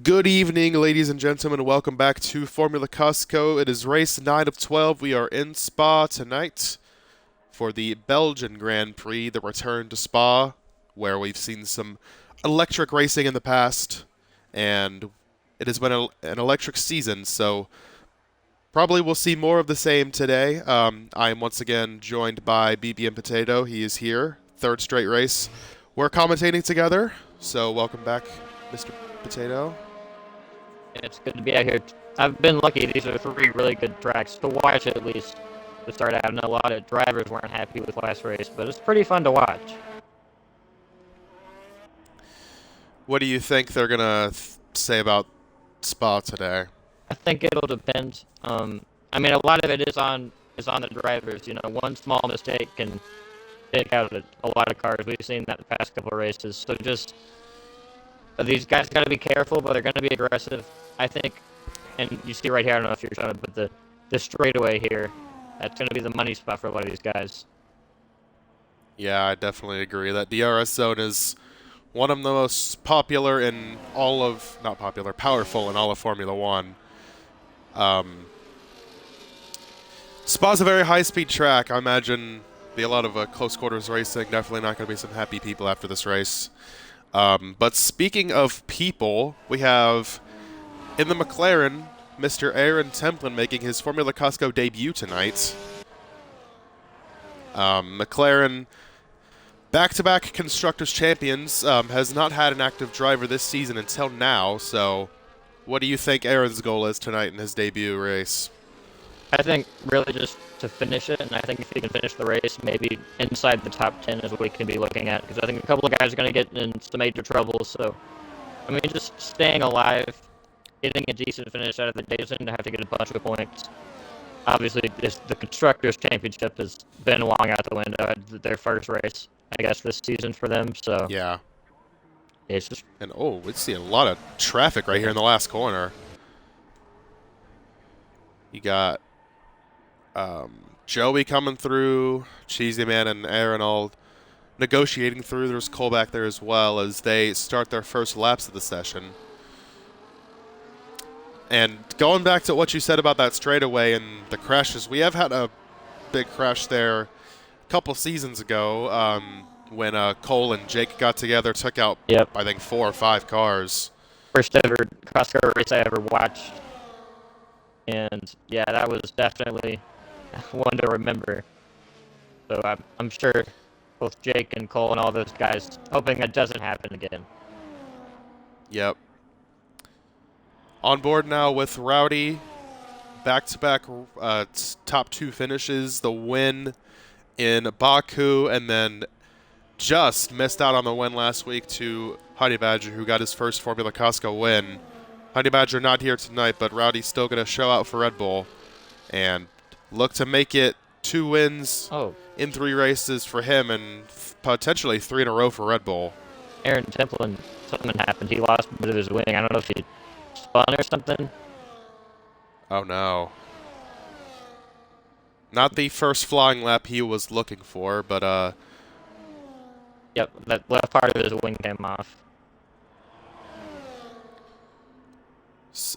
Good evening, ladies and gentlemen. Welcome back to Formula Costco. It is race 9 of 12. We are in Spa tonight for the Belgian Grand Prix, the return to Spa, where we've seen some electric racing in the past, and it has been an electric season, so probably we'll see more of the same today. I am once again joined by BB and Potato. He is here, third straight race. We're commentating together, so welcome back, Mr. Potato. It's good to be out here. I've been lucky. These are three really good tracks to watch, at least, to start out. I know a lot of drivers weren't happy with last race, but it's pretty fun to watch. What do you think they're gonna say about Spa today? I think it'll depend. I mean, a lot of it is on the drivers. You know, one small mistake can take out a lot of cars. We've seen that the past couple of races. So just these guys got to be careful, but they're going to be aggressive. I think, and you see right here. I don't know if you're showing it, but the straightaway here, that's going to be the money spot for a lot of these guys. Yeah, I definitely agree. That DRS zone is one of the most popular in all of, not popular, powerful in all of Formula One. Um, Spa's a very high-speed track. I imagine be a lot of close quarters racing. Definitely not going to be some happy people after this race. But speaking of people, we have in the McLaren, Mr. Aaron Templin making his Formula Costco debut tonight. McLaren, back-to-back Constructors Champions, has not had an active driver this season until now, so what do you think Aaron's goal is tonight in his debut race? I think really just to finish it, and I think if he can finish the race, maybe inside the top 10 is what we can be looking at, because I think a couple of guys are going to get in some major trouble, so, I mean, just staying alive, getting a decent finish out of the day, doesn't have to get a bunch of points. Obviously, the Constructors' Championship has been long out the window, their first race, I guess, this season for them, so Yeah. it's just... And, oh, we see a lot of traffic right here in the last corner. You got Joey coming through, Cheesy Man and Aaron all negotiating through. There's Cole back there as well as they start their first laps of the session. And going back to what you said about that straightaway and the crashes, we have had a big crash there a couple seasons ago when Cole and Jake got together, took out, Yep. I think, 4 or 5 cars. First ever Costco race I ever watched. And yeah, that was definitely one to remember. So I'm sure both Jake and Cole and all those guys hoping that doesn't happen again. Yep. On board now with Rowdy. Back-to-back top 2 finishes. The win in Baku, and then just missed out on the win last week to Honey Badger, who got his first Formula Costco win. Honey Badger not here tonight, but Rowdy's still going to show out for Red Bull and look to make it 2 wins in 3 races for him and potentially 3 in a row for Red Bull. Aaron Templin, something happened. He lost a bit of his wing. I don't know if he spun or something. Oh, no. Not the first flying lap he was looking for, but, Yep, that left part of his wing came off.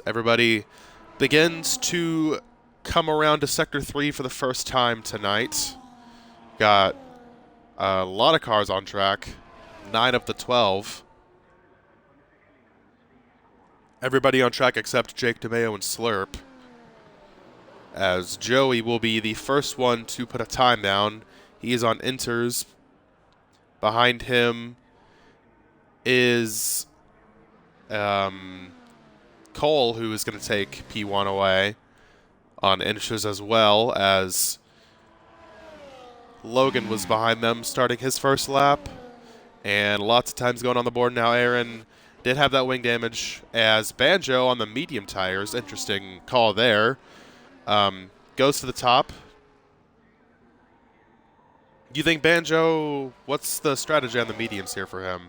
everybody begins to come around to Sector 3 for the first time tonight. Got a lot of cars on track, 9 of the 12. Everybody on track except Jake DeMeo and Slurp, as Joey will be the first one to put a time down. He is on inters. Behind him is Cole, who is going to take P1 away on inches, as well as Logan was behind them starting his first lap. And lots of times going on the board now. Aaron did have that wing damage as Banjo on the medium tires. Interesting call there. Goes to the top. You think Banjo, what's the strategy on the mediums here for him?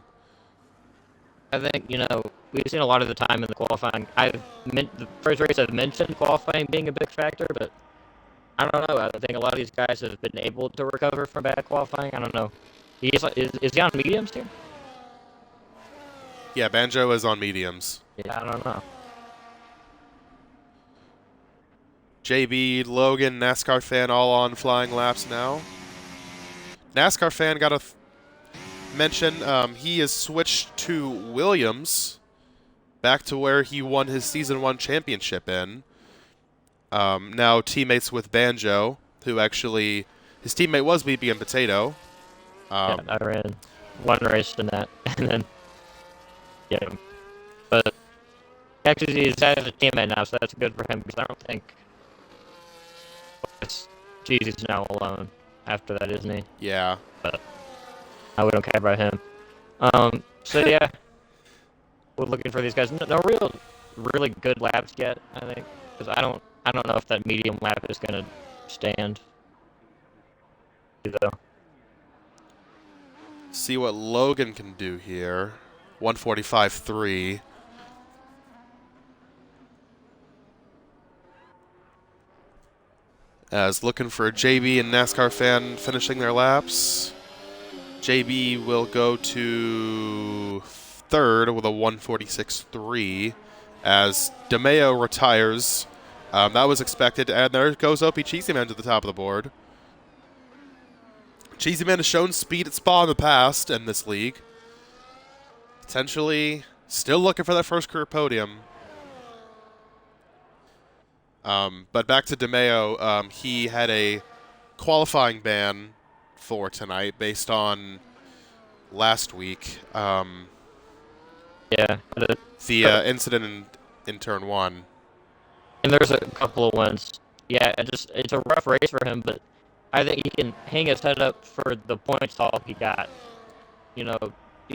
I think, we've seen a lot of the time in the qualifying. The first race I've mentioned qualifying being a big factor, but I don't know. I think a lot of these guys have been able to recover from bad qualifying. I don't know. Is he on mediums here? Yeah, Banjo is on mediums. Yeah, I don't know. JB, Logan, NASCAR fan all on flying laps now. NASCAR fan got to mention he has switched to Williams, back to where he won his Season 1 championship in. Now teammates with Banjo, who actually, his teammate was BB and Potato. Yeah, I ran one race in that, and then yeah. But actually, he's out of the teammate now, so that's good for him because I don't think Jeezy's now alone after that, isn't he? Yeah. But we don't care about him. So yeah, we're looking for these guys. No real, really good laps yet, I think, because I don't know if that medium lap is gonna stand. Though. See what Logan can do here. 145.3. As looking for JB and NASCAR fan finishing their laps. JB will go to third with a 146.3 as DeMeo retires. That was expected, and there goes Opie Cheesy Man to the top of the board. Cheesy Man has shown speed at Spa in the past in this league. Potentially still looking for that first career podium. But back to DeMeo, he had a qualifying ban for tonight based on last week. Yeah. The incident in turn 1. And there's a couple of ones. Yeah, it's a rough race for him, but I think he can hang his head up for the points haul he got. You know,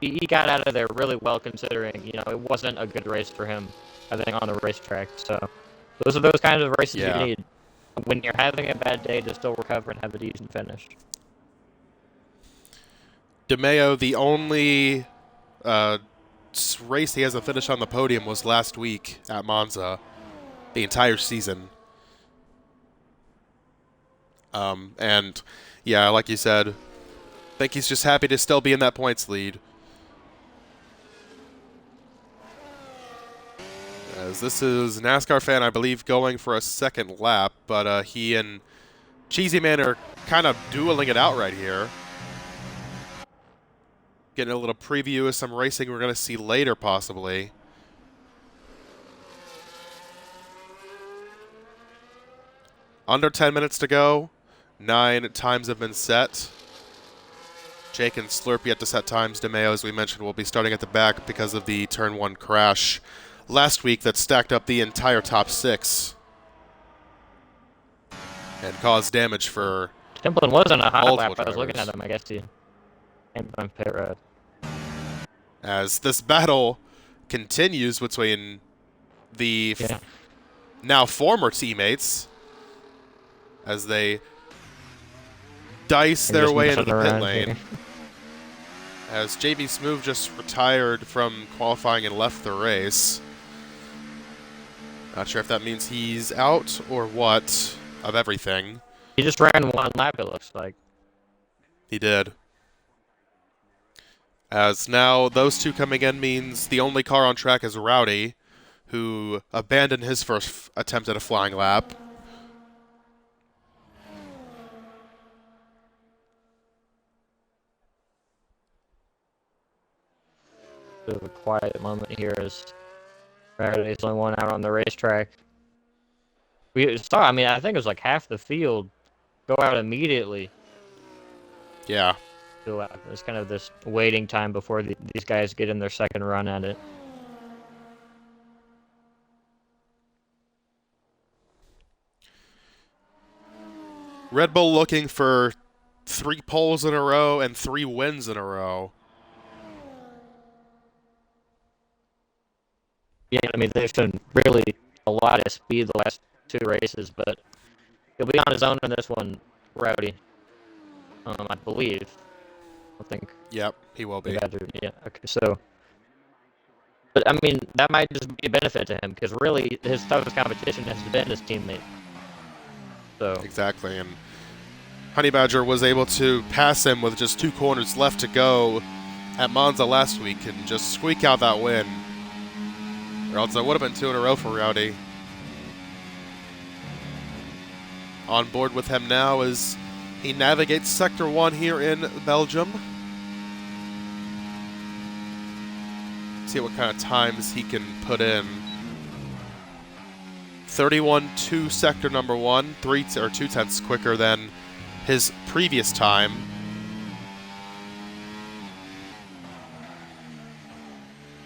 he got out of there really well considering, it wasn't a good race for him, I think, on the racetrack. So those are those kinds of races you need when you're having a bad day to still recover and have a decent finish. DeMeo, the only race he hasn't finished on the podium was last week at Monza, the entire season. And yeah, like you said, I think he's just happy to still be in that points lead. As this is NASCAR fan, I believe, going for a second lap, but he and Cheesy Man are kind of dueling it out right here. Getting a little preview of some racing we're going to see later, possibly. Under 10 minutes to go. 9 times have been set. Jake and Slurp yet to set times. DeMeo, as we mentioned, will be starting at the back because of the turn 1 crash last week that stacked up the entire top 6 and caused damage for Templin wasn't a hot lap. drivers. I was looking at him. I guess he came on pit road. As this battle continues between the now former teammates as they dice their way into the pit lane. As JB Smooth just retired from qualifying and left the race. Not sure if that means he's out or what of everything. He just ran one lap, it looks like. He did. As now those two coming in means the only car on track is Rowdy, who abandoned his first attempt at a flying lap. Bit of a quiet moment here as Rowdy's the only one out on the racetrack. We saw, I think it was like half the field go out immediately. Yeah. Go out. There's kind of this waiting time before these guys get in their second run at it. Red Bull looking for 3 poles in a row and 3 wins in a row. Yeah, they've shown really a lot of speed the last 2 races, but he'll be on his own in this one, Rowdy. I believe. I think. Yep, he will be. Yeah, okay, so. But, that might just be a benefit to him, because really his toughest competition has been his teammate. So. Exactly, and Honey Badger was able to pass him with just 2 corners left to go at Monza last week and just squeak out that win. Or else it would have been 2 in a row for Rowdy. On board with him now as he navigates Sector 1 here in Belgium. See what kind of times he can put in. 31.2 sector number 1, 2 tenths quicker than his previous time.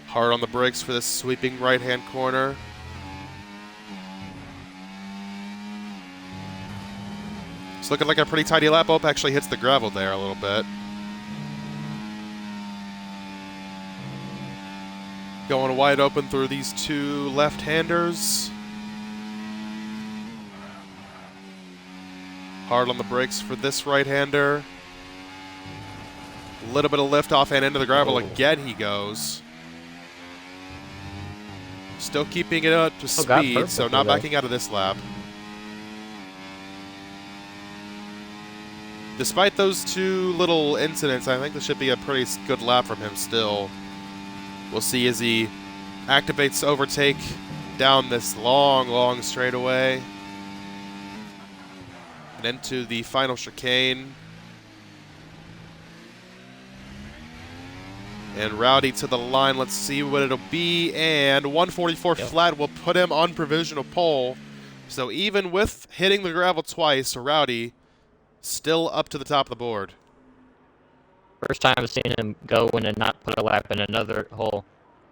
Hard on the brakes for this sweeping right-hand corner. It's looking like a pretty tidy lap. Oh, actually hits the gravel there a little bit. Going wide open through these 2 left-handers. Hard on the brakes for this right-hander. A little bit of lift off and into the gravel. Again he goes. Still keeping it up to speed, so not backing out of this lap. Despite those 2 little incidents, I think this should be a pretty good lap from him still. We'll see as he activates overtake down this long, long straightaway. And into the final chicane. And Rowdy to the line. Let's see what it'll be. And 144 flat will put him on provisional pole. So even with hitting the gravel twice, Rowdy still up to the top of the board. First time I've seen him go in and not put a lap in another whole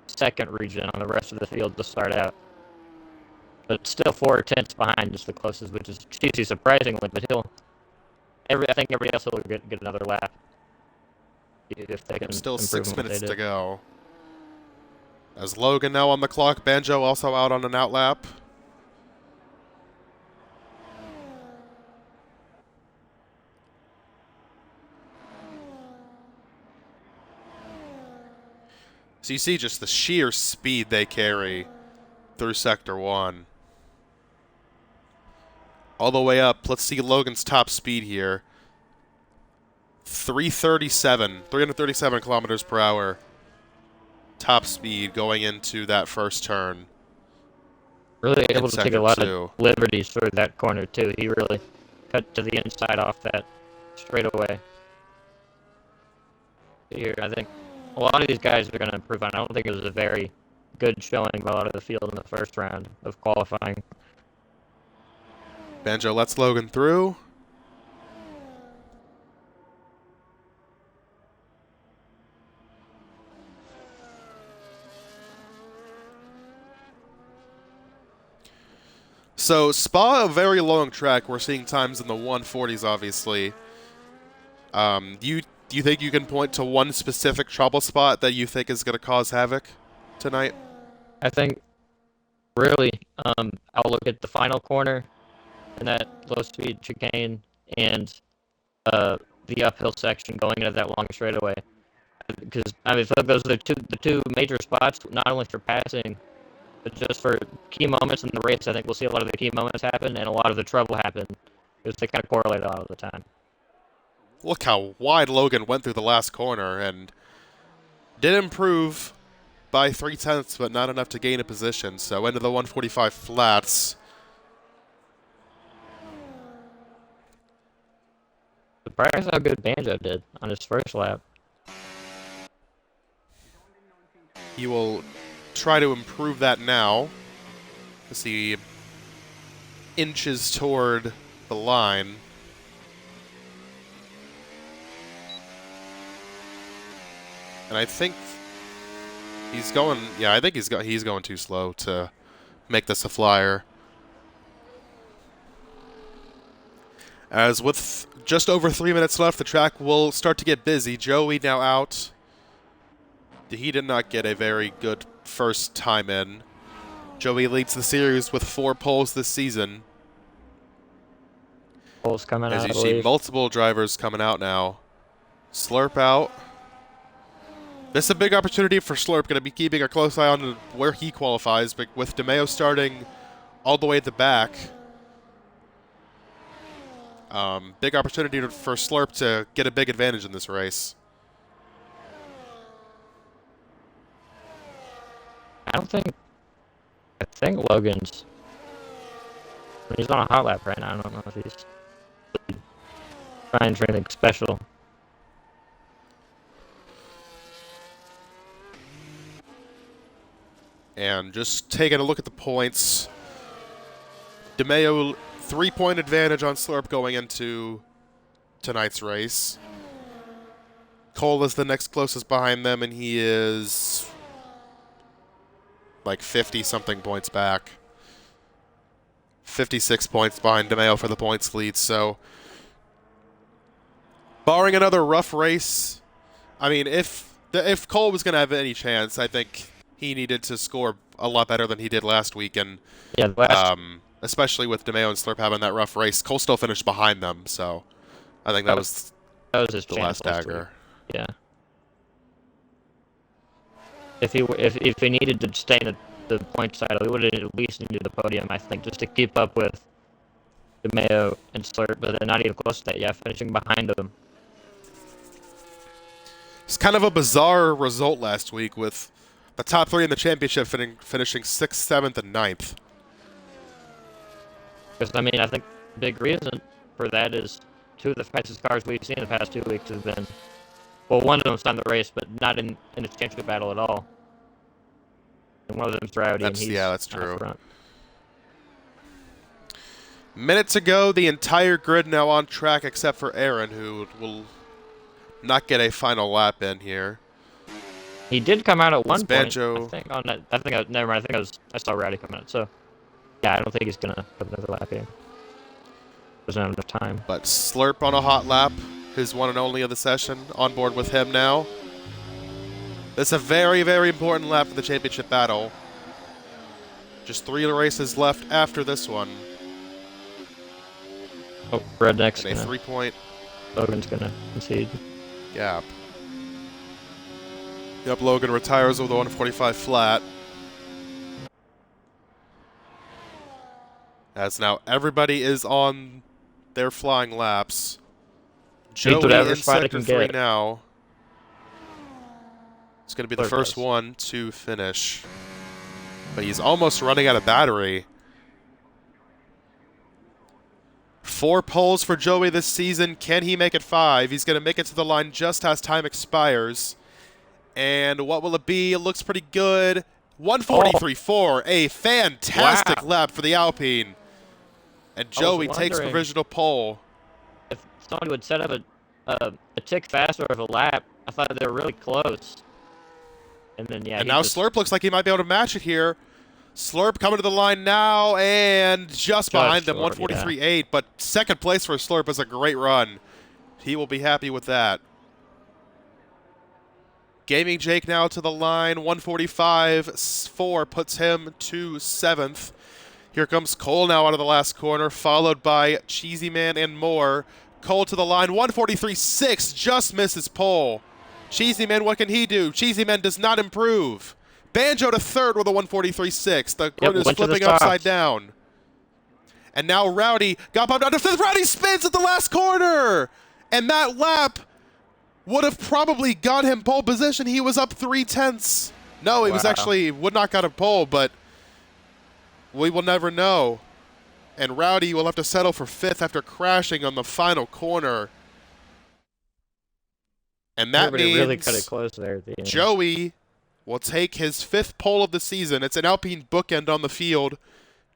second region on the rest of the field to start out. But still 4 tenths behind is the closest, which is cheesy surprisingly, but I think everybody else will get another lap. If they can still improve 6 minutes to go. As Logan now on the clock, Banjo also out on an out lap. So you see just the sheer speed they carry through Sector 1. All the way up, let's see Logan's top speed here. 337 kilometers per hour. Top speed going into that first turn. Really able to take a lot of liberties through that corner too. He really cut to the inside off that straightaway. Here, I think a lot of these guys are going to improve on. I don't think it was a very good showing by a lot of the field in the first round of qualifying. Banjo lets Logan through. So Spa, a very long track. We're seeing times in the 140s, obviously. Do you think you can point to one specific trouble spot that you think is going to cause havoc tonight? I think, really, I'll look at the final corner and that low-speed chicane and the uphill section going into that long straightaway. Because, I mean, I feel like those are the two major spots, not only for passing, but just for key moments in the race. I think we'll see a lot of the key moments happen and a lot of the trouble happen because they kind of correlate all the time. Look how wide Logan went through the last corner and did improve by 3 tenths, but not enough to gain a position. So into the 145 flats. Surprised how good Banjo did on his first lap. He will try to improve that now as he inches toward the line. And I think he's going. Yeah, I think he's going too slow to make this a flyer. As with just over 3 minutes left, the track will start to get busy. Joey now out. He did not get a very good first time in. Joey leads the series with 4 poles this season. Poles coming out. As you see multiple drivers coming out now. Slurp out. This is a big opportunity for Slurp. Going to be keeping a close eye on where he qualifies, but with DeMeo starting all the way at the back. Big opportunity for Slurp to get a big advantage in this race. I don't think. I think Logan's. He's on a hot lap right now. I don't know if he's trying for anything special. And just taking a look at the points, DeMeo 3-point advantage on Slurp going into tonight's race. Cole is the next closest behind them, and he is like 50-something points back. 56 points behind DeMeo for the points lead. So, barring another rough race, I mean, if Cole was going to have any chance, I think he needed to score a lot better than he did last week, and Yeah, last especially with DeMeo and Slurp having that rough race, Cole still finished behind them. So, I think that was his the chance last dagger. Yeah. If he needed to stay in the point title, he would have at least needed the podium, I think, just to keep up with DeMeo and Slurp, but they're not even close to that. Yeah, finishing behind them. It's kind of a bizarre result last week with the top three in the championship finishing 6th, 7th, and 9th. Because, I mean, I think the big reason for that is two of the fastest cars we've seen in the past 2 weeks have been, well, one of them's on the race, but not in a championship battle at all. And one of them's Rowdy, and he's that's out true. front. Minute to go, the entire grid now on track except for Aaron, who will not get a final lap in here. He did come out at one Banjo... point. Never mind. I saw Rowdy come out. So, yeah, I don't think he's gonna have another lap in. Doesn't have enough time. But Slurp on a hot lap, his one and only of the session, on board with him now. This is a very, very important lap for the championship battle. Just 3 races left after this one. Oh, Redneck's and a 3-point Logan's gonna concede. gap. Yep, Logan retires with a 145 flat. As now everybody is on their flying laps. Joey in sector 3 now. It's going to be the first one to finish. But he's almost running out of battery. 4 poles for Joey this season. Can he make it 5? He's going to make it to the line just as time expires. And what will it be? It looks pretty good. 143.4. A fantastic lap for the Alpine. And Joey takes provisional pole. If somebody would set up a tick faster of a lap, I thought they were really close. And then, yeah. And now Slurp looks like he might be able to match it here. Slurp coming to the line now, and just behind them, 143.8. But second place for Slurp is a great run. He will be happy with that. Gaming Jake now to the line, 145.4 puts him to 7th. Here comes Cole now out of the last corner, followed by Cheesy Man and more. Cole to the line, 143.6, just misses pole. Cheesy Man, what can he do? Cheesy Man does not improve. Banjo to 3rd with a 143.6. The grid is flipping upside down. And now Rowdy got bumped out to 5th. Rowdy spins at the last corner. And that lap would have probably got him pole position. He was up 3/10. No, he was actually, would not got a pole, but we will never know. And Rowdy will have to settle for 5th after crashing on the final corner. And that means really cut it close there at the end. Joey will take his 5th pole of the season. It's an Alpine bookend on the field.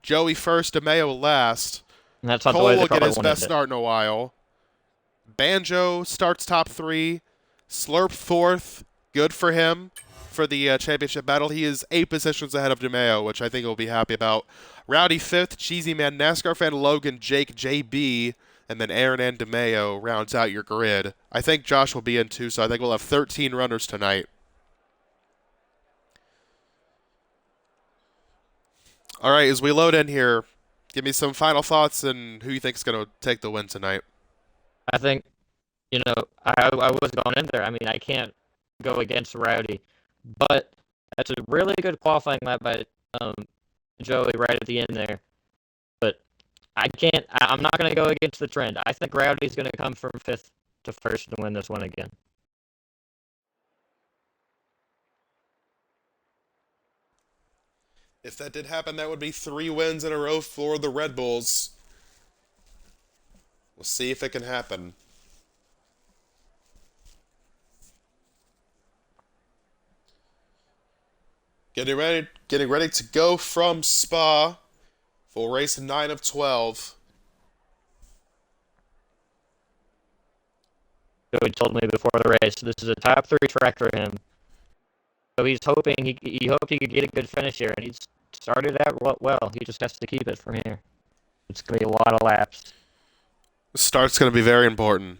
Joey first, DeMeo last. And that's not Cole the way will get his best start in a while. Banjo starts top 3. Slurp 4th. Good for him for the championship battle. He is 8 positions ahead of DeMeo, which I think he'll be happy about. Rowdy 5th. Cheesy Man, NASCAR fan Logan, Jake, JB, and then Aaron and DeMeo rounds out your grid. I think Josh will be in too, so I think we'll have 13 runners tonight. All right, as we load in here, give me some final thoughts and who you think is going to take the win tonight. I think, I was going in there. I mean, I can't go against Rowdy, but that's a really good qualifying lap by Joey right at the end there. But I'm not going to go against the trend. I think Rowdy's going to come from 5th to 1st and win this one again. If that did happen, that would be 3 wins in a row for the Red Bulls. We'll see if it can happen. Getting ready to go from Spa for race 9 of 12. Joey told me before the race this is a top 3 track for him. So he's hoping he hoped he could get a good finish here, and he's started out well. He just has to keep it from here. It's gonna be a lot of laps. The start's going to be very important.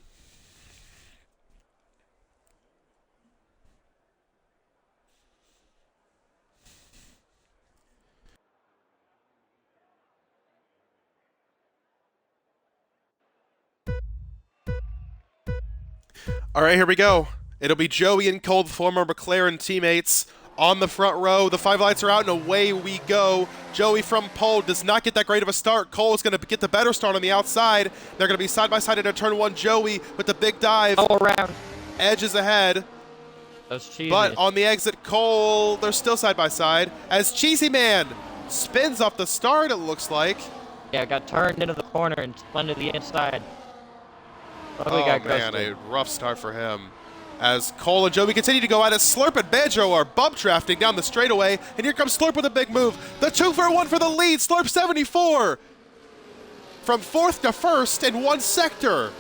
All right, here we go. It'll be Joey and Cole, the former McLaren teammates, on the front row. The 5 lights are out, and away we go. Joey from pole does not get that great of a start. Cole is going to get the better start on the outside. They're going to be side by side into turn 1. Joey with the big dive. All around. Edge is ahead. That's cheesy. But on the exit, Cole, they're still side by side. As Cheesy Man spins off the start, it looks like. Yeah, got turned into the corner and spun to the inside. Oh, man, a rough start for him. As Cole and Joey continue to go at it, Slurp and Banjo are bump drafting down the straightaway, and here comes Slurp with a big move. The 2-for-1 for the lead, Slurp 74. From 4th to 1st in 1 sector.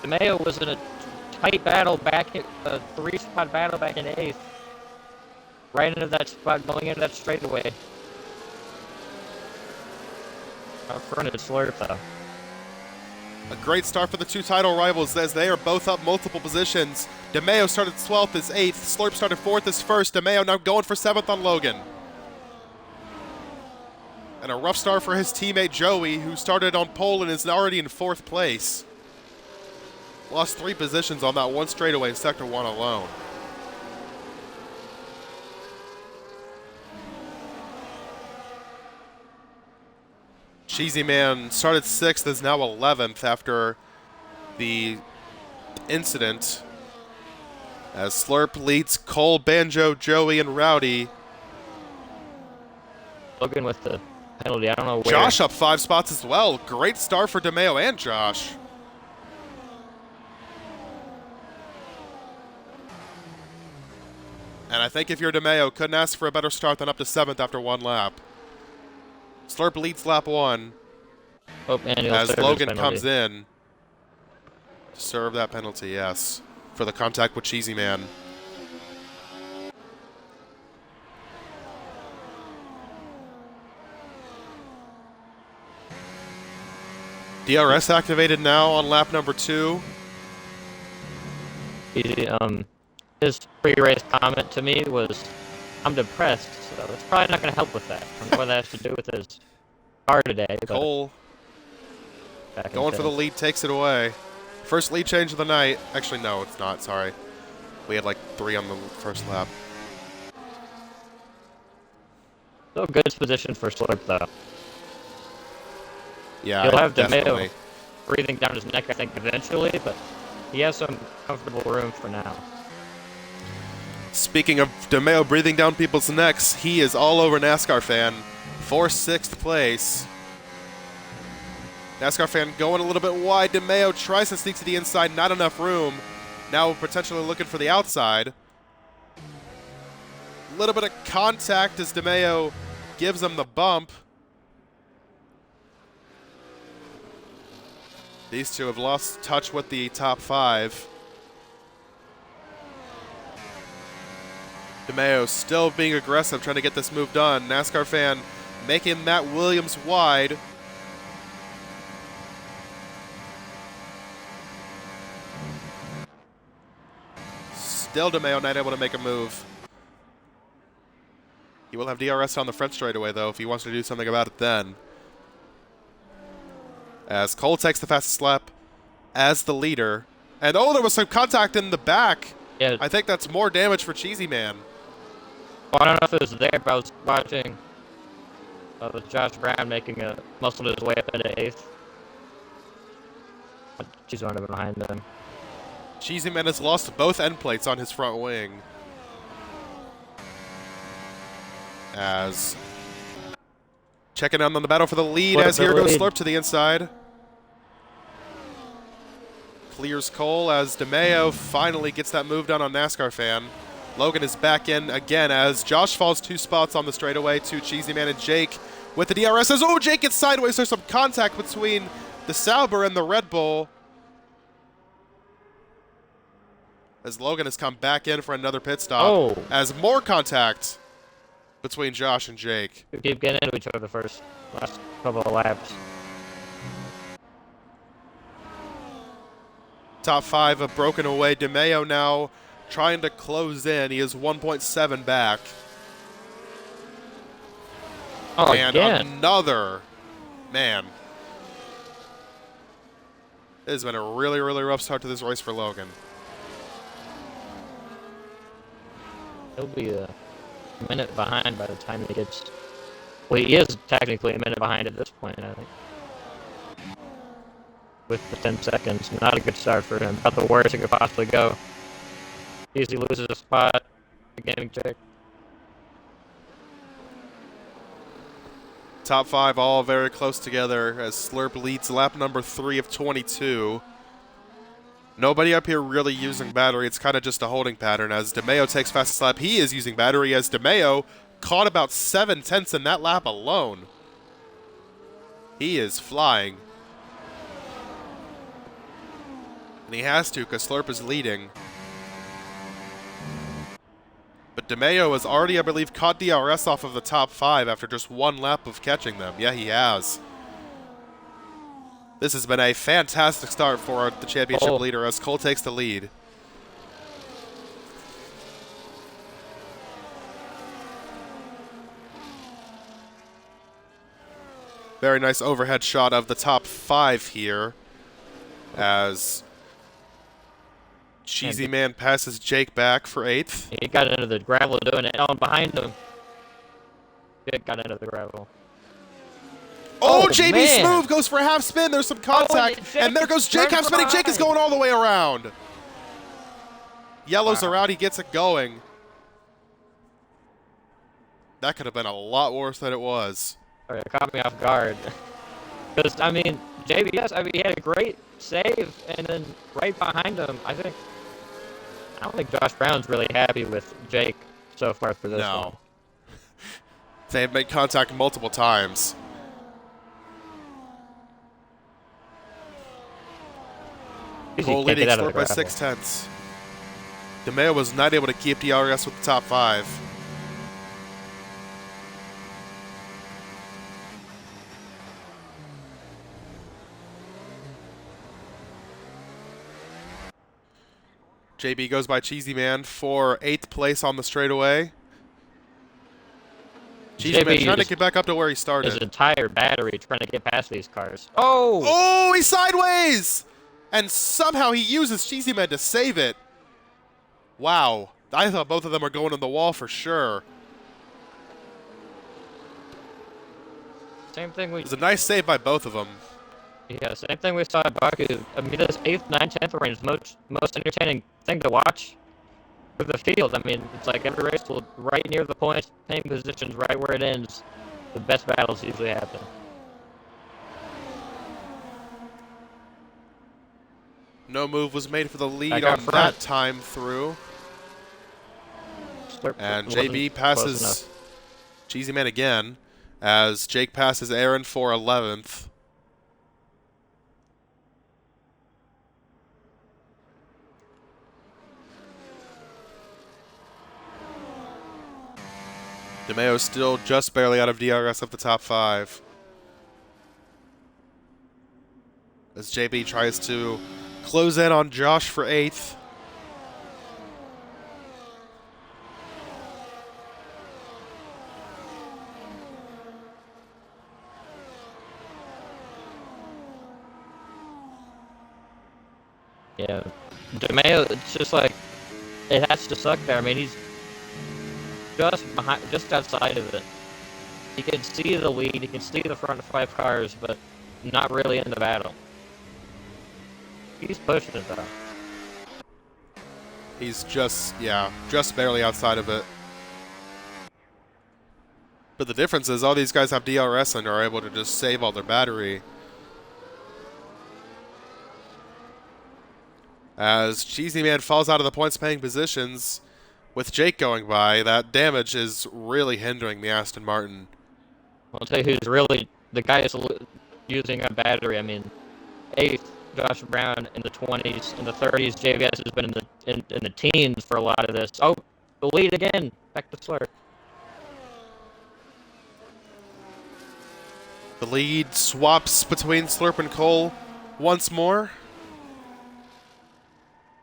DeMeo was in a tight battle back, a 3-spot battle back in 8th. Right into that spot, going into that straightaway. Out front is Slurp, though. A great start for the 2 title rivals as they are both up multiple positions. DeMeo started 12th as 8th. Slurp started 4th as 1st. DeMeo now going for 7th on Logan. And a rough start for his teammate Joey, who started on pole and is already in 4th place. Lost 3 positions on that 1 straightaway in Sector 1 alone. Cheesy Man started 6th, is now 11th after the incident. As Slurp leads Cole, Banjo, Joey, and Rowdy. Logan with the penalty, I don't know where. Josh up 5 spots as well. Great start for DeMeo and Josh. And I think if you're DeMeo, couldn't ask for a better start than up to 7th after 1 lap. Slurp leads lap 1 as Logan comes in to serve that penalty, yes, for the contact with Cheesy Man. DRS activated now on lap number 2. His pre-race comment to me was, "I'm depressed," so it's probably not going to help with that. I don't know what that has to do with his car today. Cole going for the lead takes it away. First lead change of the night. Actually, no, it's not. Sorry. We had like 3 on the first lap. Still good position for Slurp, though. Yeah, he'll have definitely. DeMeo breathing down his neck, I think, eventually, but he has some comfortable room for now. Speaking of DeMeo breathing down people's necks, he is all over NASCAR Fan for 6th place. NASCAR Fan going a little bit wide. DeMeo tries to sneak to the inside, not enough room. Now potentially looking for the outside. A little bit of contact as DeMeo gives him the bump. These two have lost touch with the top 5. DeMeo still being aggressive, trying to get this move done. NASCAR Fan making Matt Williams wide. Still DeMeo not able to make a move. He will have DRS on the front straightaway, though, if he wants to do something about it then. As Cole takes the fastest lap as the leader. And, oh, there was some contact in the back. Yeah. I think that's more damage for Cheesy Man. Well, I don't know if it was there, but I was watching with Josh Brown making a muscle his way up into 8th. She's running behind them. Cheesy Man has lost both end plates on his front wing. as checking on the battle for the lead What as the here goes lead. Slurp to the inside. Clears Cole as DeMeo finally gets that move done on NASCAR Fan. Logan is back in again as Josh falls 2 spots on the straightaway to Cheesy Man and Jake with the DRS. As, oh, Jake gets sideways. There's some contact between the Sauber and the Red Bull. As Logan has come back in for another pit stop. Oh. As more contact between Josh and Jake. We keep getting into each other last couple of laps. Top 5 have broken away. DeMeo now trying to close in. He is 1.7 back. Oh, And again. another. Man. It has been a really, really rough start to this race for Logan. He'll be a minute behind by the time he gets... Well, he is technically a minute behind at this point, I think. With the 10 seconds. Not a good start for him. About the worst it could possibly go. Easy loses a spot. Getting checked. Top 5 all very close together as Slurp leads lap number 3 of 22. Nobody up here really using battery. It's kind of just a holding pattern as DeMeo takes fastest lap. He is using battery as DeMeo caught about 7/10 in that lap alone. He is flying. And he has to because Slurp is leading. But DeMeo has already, I believe, caught DRS off of the top 5 after just 1 lap of catching them. Yeah, he has. This has been a fantastic start for the championship leader as Cole takes the lead. Very nice overhead shot of the top 5 here as Cheesy Man passes Jake back for 8th. He got into the gravel doing it. Oh, behind him. Jake got into the gravel. Oh, JB man. Smooth goes for a half spin. There's some contact. And there goes Jake half spinning. Jake is going all the way around. Yellow's around. He gets it going. That could have been a lot worse than it was. Sorry, it caught me off guard. Because, I mean, JB, yes, I mean, he had a great save, and then right behind him, I don't think Josh Brown's really happy with Jake so far for this one. They've made contact multiple times. Cole leading Slurp by 6/10. DeMeo was not able to keep DRS with the top 5. JB goes by Cheesy Man for 8th place on the straightaway. Cheesy Man trying to get back up to where he started. His entire battery trying to get past these cars. Oh! Oh, he's sideways! And somehow he uses Cheesy Man to save it. Wow. I thought both of them were going on the wall for sure. Same thing It was a nice save by both of them. Yeah, same thing we saw at Baku. I mean, this 8th, 9th, 10th range is most entertaining thing to watch for the field. I mean, it's like every race will right near the point, same positions, right where it ends. The best battles usually happen. No move was made for the lead on that time through. And JB passes Cheesy Man again as Jake passes Aaron for 11th. DeMeo still just barely out of DRS of the top 5. As JB tries to close in on Josh for 8th. Yeah, DeMeo, it's just like, it has to suck there. I mean, he's just outside of it. He can see the lead, he can see the front 5 cars, but not really in the battle. He's pushing it though. He's just barely outside of it. But the difference is all these guys have DRS and are able to just save all their battery. As Cheesy Man falls out of the points-paying positions, with Jake going by, that damage is really hindering the Aston Martin. I'll tell you who's really the guy is using a battery. I mean, 8th, Josh Brown in the 20s, in the 30s. JVS has been in the teens for a lot of this. Oh, the lead again. Back to Slurp. The lead swaps between Slurp and Cole once more.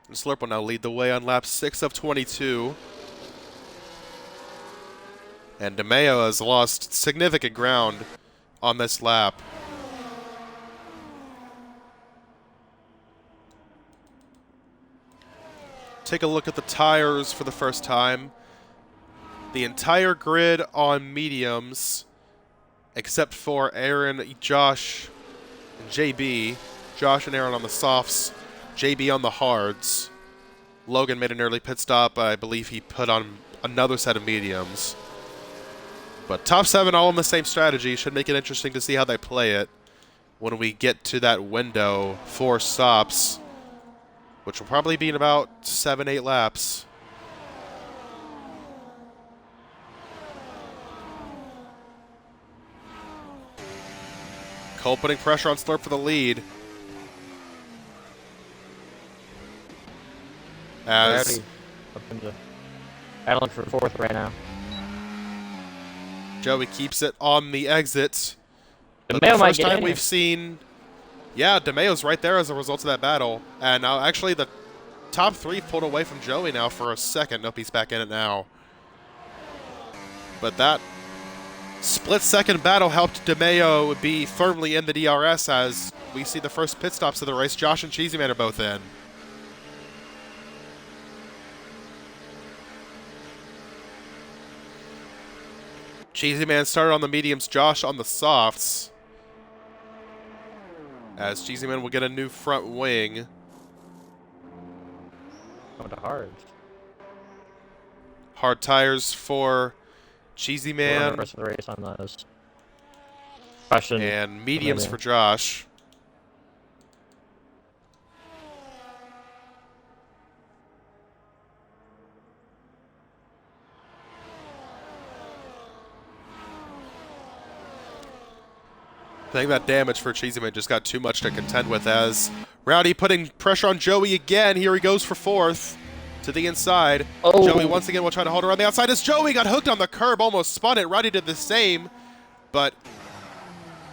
And Slurp will now lead the way on lap 6 of 22. And DeMeo has lost significant ground on this lap. Take a look at the tires for the first time. The entire grid on mediums, except for Aaron, Josh, and JB. Josh and Aaron on the softs, JB on the hards. Logan made an early pit stop. I believe he put on another set of mediums. But top 7 all on the same strategy. Should make it interesting to see how they play it when we get to that window for stops, which will probably be in about 7-8 laps. Cole putting pressure on Slurp for the lead. As Up into battling for 4th right now. Joey keeps it on the exit. But DeMeo the might first get time in we've here. seen, yeah, DeMeo's right there as a result of that battle. And now actually the top 3 pulled away from Joey now for a second. Nope, he's back in it now. But that split-second battle helped DeMeo be firmly in the DRS as we see the first pit stops of the race. Josh and Cheesy Man are both in. Cheesy Man started on the mediums, Josh on the softs. As Cheesy Man will get a new front wing. Going to hard. Hard tires for Cheesy We'll run Man. the rest of the race on those. Question. And mediums Maybe. for Josh. I think that damage for Cheesy Man just got too much to contend with as Rowdy putting pressure on Joey again. Here he goes for 4th to the inside. Oh. Joey once again will try to hold around the outside as Joey got hooked on the curb, almost spun it. Rowdy did the same, but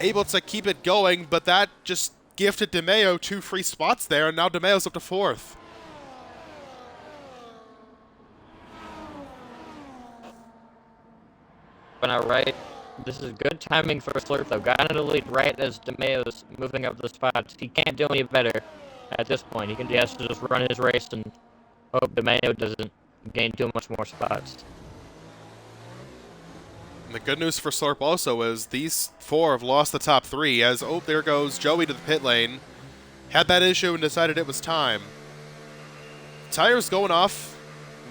able to keep it going, but that just gifted DeMeo 2 free spots there, and now DeMeo's up to 4th. But not right. This is good timing for Slurp, though. Got into the lead right as DeMeo's moving up the spots. He can't do any better at this point. He has to just run his race and hope DeMeo doesn't gain too much more spots. And the good news for Slurp also is these 4 have lost the top 3 as, oh, there goes Joey to the pit lane. Had that issue and decided it was time. Tires going off.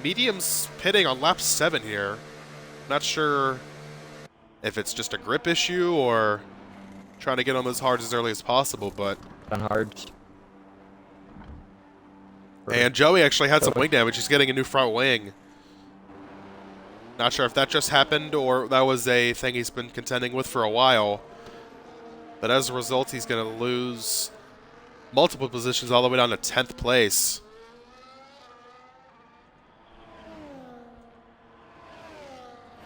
Mediums pitting on lap 7 here. Not sure if it's just a grip issue or trying to get on those hards as early as possible, but... On hards. And Joey actually had some wing damage. He's getting a new front wing. Not sure if that just happened or that was a thing he's been contending with for a while. But as a result, he's going to lose multiple positions all the way down to 10th place.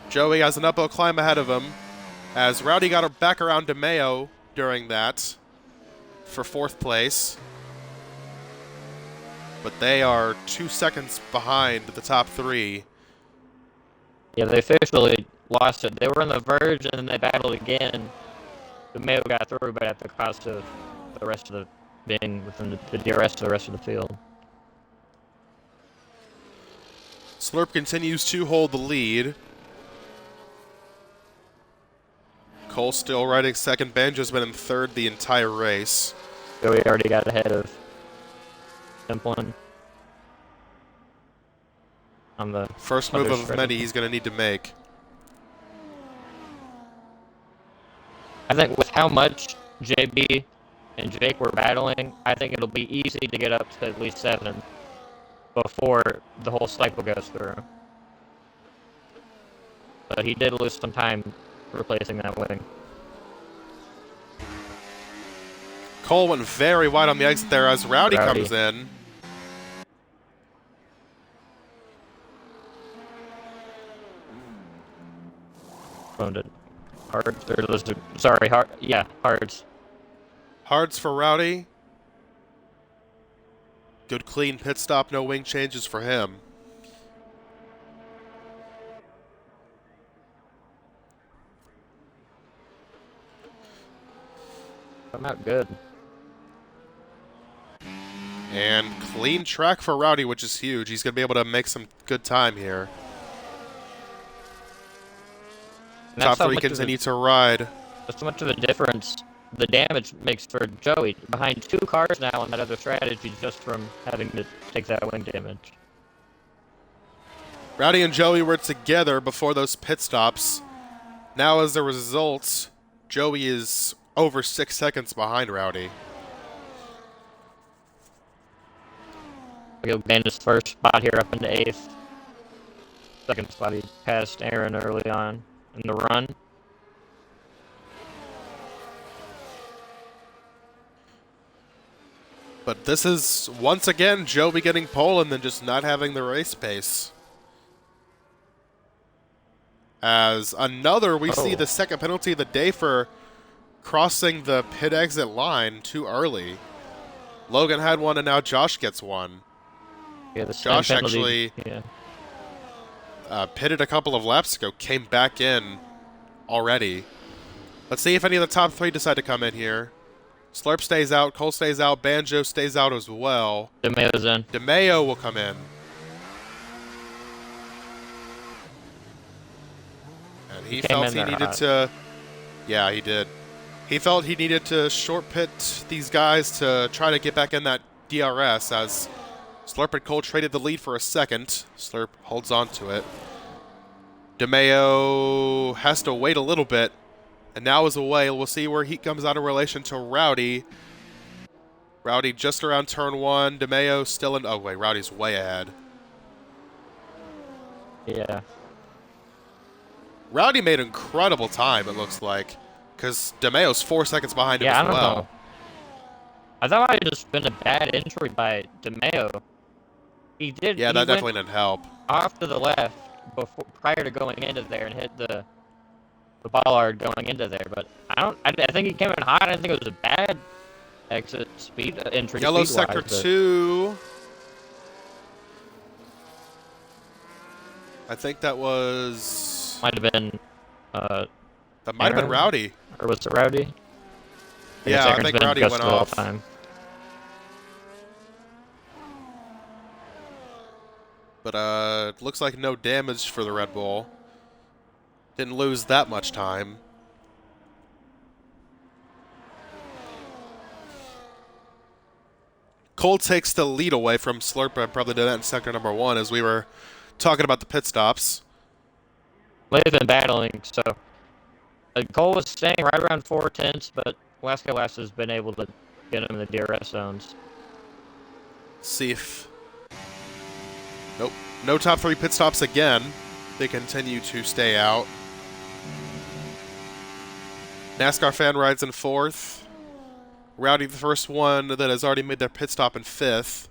Joey has an uphill climb ahead of him as Rowdy got back around DeMeo during that for 4th place. But they are 2 seconds behind the top 3. Yeah, they officially lost it. They were on the verge, and then they battled again. DeMeo got through, but at the cost of the rest of the being within the DRS of the rest of the field. Slurp continues to hold the lead. Cole still riding second. Banjo's been in 3rd the entire race. Joey already got ahead of Templin on the First move other of stretch. many he's going to need to make. I think with how much JB and Jake were battling, I think it'll be easy to get up to at least 7 before the whole cycle goes through. But he did lose some time replacing that wing. Cole went very wide on the exit there as Rowdy comes in. Found it. Hards. Sorry, hard. Yeah, hards. Hards for Rowdy. Good clean pit stop, no wing changes for him. Come out good. And clean track for Rowdy, which is huge. He's going to be able to make some good time here. Top 3 continue to ride. That's much of a difference the damage makes for Joey. Behind 2 cars now on that other strategy just from having to take that wing damage. Rowdy and Joey were together before those pit stops. Now as a result, Joey is over 6 seconds behind Rowdy. He'll gain his first spot here up into 8th. Second spot he passed Aaron early on in the run. But this is, once again, Joey getting pole and then just not having the race pace. As we see the second penalty of the day for crossing the pit exit line too early. Logan had one and now Josh gets one. Yeah, Josh actually pitted a couple of laps ago, came back in already. Let's see if any of the top 3 decide to come in here. Slurp stays out, Cole stays out, Banjo stays out as well. DeMayo's in. DeMayo will come in. And he felt he needed to... Yeah, he did. He felt he needed to short pit these guys to try to get back in that DRS as Slurp and Cole traded the lead for a second. Slurp holds on to it. DeMayo has to wait a little bit. And now is away. We'll see where he comes out in relation to Rowdy. Rowdy just around turn 1. DeMayo still in... Oh, wait. Rowdy's way ahead. Yeah. Rowdy made incredible time, it looks like. Because DeMayo's 4 seconds behind him as well. I don't know. I thought it might have just been a bad entry by DeMayo. He did... Yeah, that definitely didn't help. Off to the left prior to going into there and hit the bollard going into there, but I think he came in hot. I didn't think it was a bad exit entry. Yellow sector 2. I think that was... Might have been... that might have been Rowdy. Or was it Rowdy? Yeah, I think Rowdy went off. Time. But it looks like no damage for the Red Bull. Didn't lose that much time. Cole takes the lead away from Slurp. I probably did that in sector number 1 as we were talking about the pit stops. They've been battling, so Cole was staying right around 4/10, but Velasquez has been able to get him in the DRS zones. See if... Nope. No top 3 pit stops again. They continue to stay out. NASCAR fan rides in 4th. Rowdy, the first one that has already made their pit stop in 5th.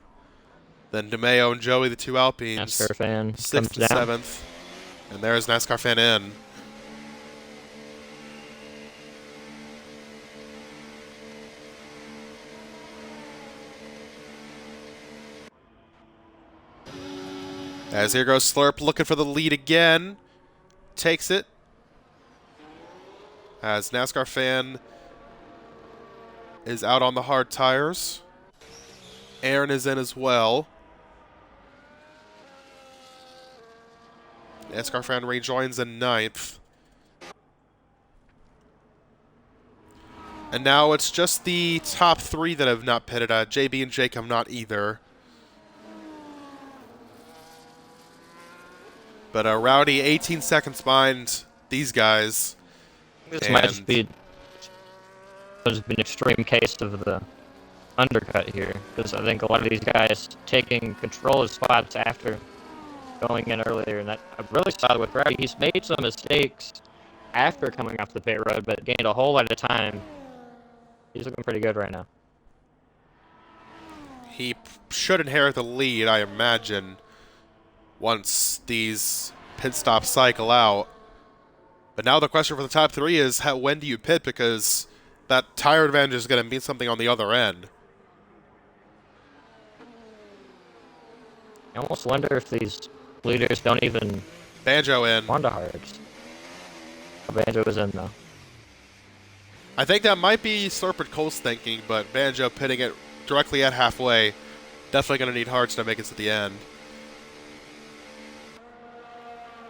Then DeMayo and Joey, the 2 Alpines. NASCAR fan 6th and 7th. And there's NASCAR fan in. As here goes Slurp looking for the lead again. Takes it. As NASCAR fan is out on the hard tires. Aaron is in as well. NASCAR fan rejoins in 9th. And now it's just the top 3 that have not pitted. JB and Jake have not either. But Rowdy 18 seconds behind these guys. This might just be has been an extreme case of the undercut here, because I think a lot of these guys taking control of spots after going in earlier, and that I really saw it with Rowdy. He's made some mistakes after coming off the pit road, but gained a whole lot of time. He's looking pretty good right now. He should inherit the lead, I imagine, once these pit stops cycle out. But now the question for the top three is, when do you pit? Because that tire advantage is going to mean something on the other end. I almost wonder if these leaders don't even Banjo in. want to hards. Banjo is in, though. I think that might be Slurp and Cole's thinking, but Banjo pitting it directly at halfway. Definitely going to need hards to make it to the end.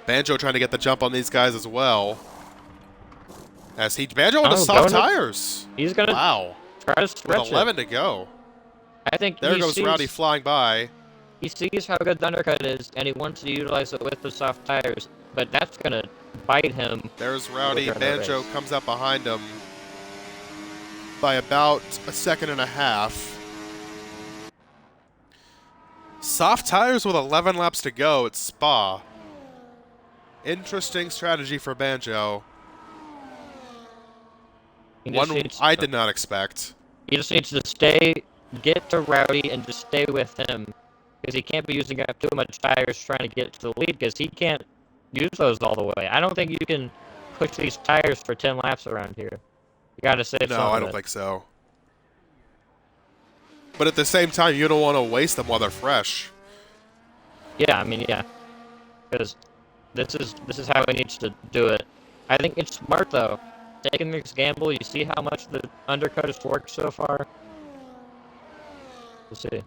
Banjo trying to get the jump on these guys as well. Banjo on the soft tires. He's going to try to stretch with 11 to go. I think there goes Rowdy flying by. He sees how good the undercut is, and he wants to utilize it with the soft tires, but that's going to bite him. There's Rowdy. Banjo comes up behind him by about a second and a half. Soft tires with 11 laps to go at Spa. Interesting strategy for Banjo. One I did not expect. He just needs to get to Rowdy and just stay with him. Because he can't be using up too much tires trying to get to the lead, because he can't use those all the way. I don't think you can push these tires for 10 laps around here. You gotta save some. No, I don't think so. But at the same time, you don't want to waste them while they're fresh. Yeah, I mean, yeah. Because this is how he needs to do it. I think it's smart, though. Taking this gamble, you see how much the undercut has worked so far? We'll see.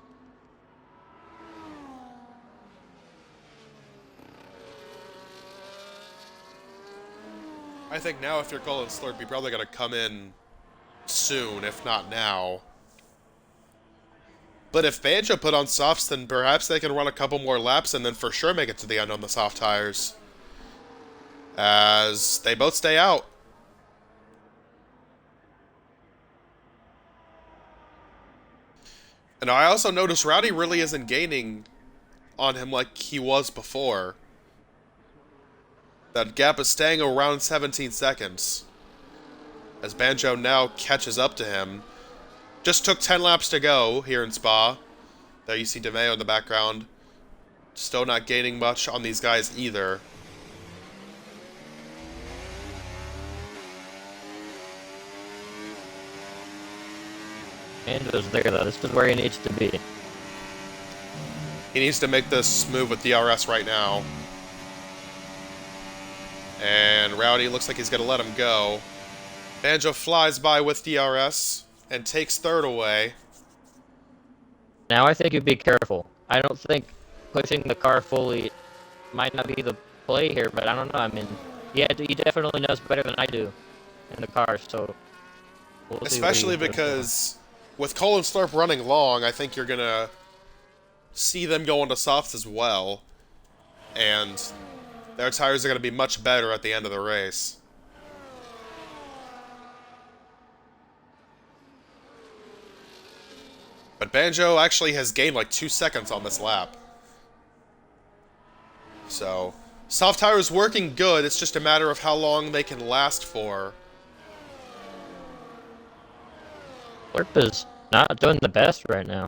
I think now if you're Cole and Slurp, you're probably going to come in soon, if not now. But if Banjo put on softs, then perhaps they can run a couple more laps and then for sure make it to the end on the soft tires. As they both stay out. And I also noticed Rowdy really isn't gaining on him like he was before. That gap is staying around 17 seconds. As Banjo now catches up to him. Just took 10 laps to go here in Spa. There you see DeMeo in the background. Still not gaining much on these guys either. Banjo's there, though. This is where he needs to be. He needs to make this move with DRS right now. And Rowdy looks like he's going to let him go. Banjo flies by with DRS and takes third away. Now I think you'd be careful. I don't think pushing the car fully might not be the play here, but I don't know. I mean, yeah, he definitely knows better than I do in the car, so we'll see. Especially because with Cole and Slurp running long, I think you're going to see them go into softs as well. And their tires are going to be much better at the end of the race. But Banjo actually has gained like 2 seconds on this lap. So, soft tires working good, it's just a matter of how long they can last for. Slurp is not doing the best right now.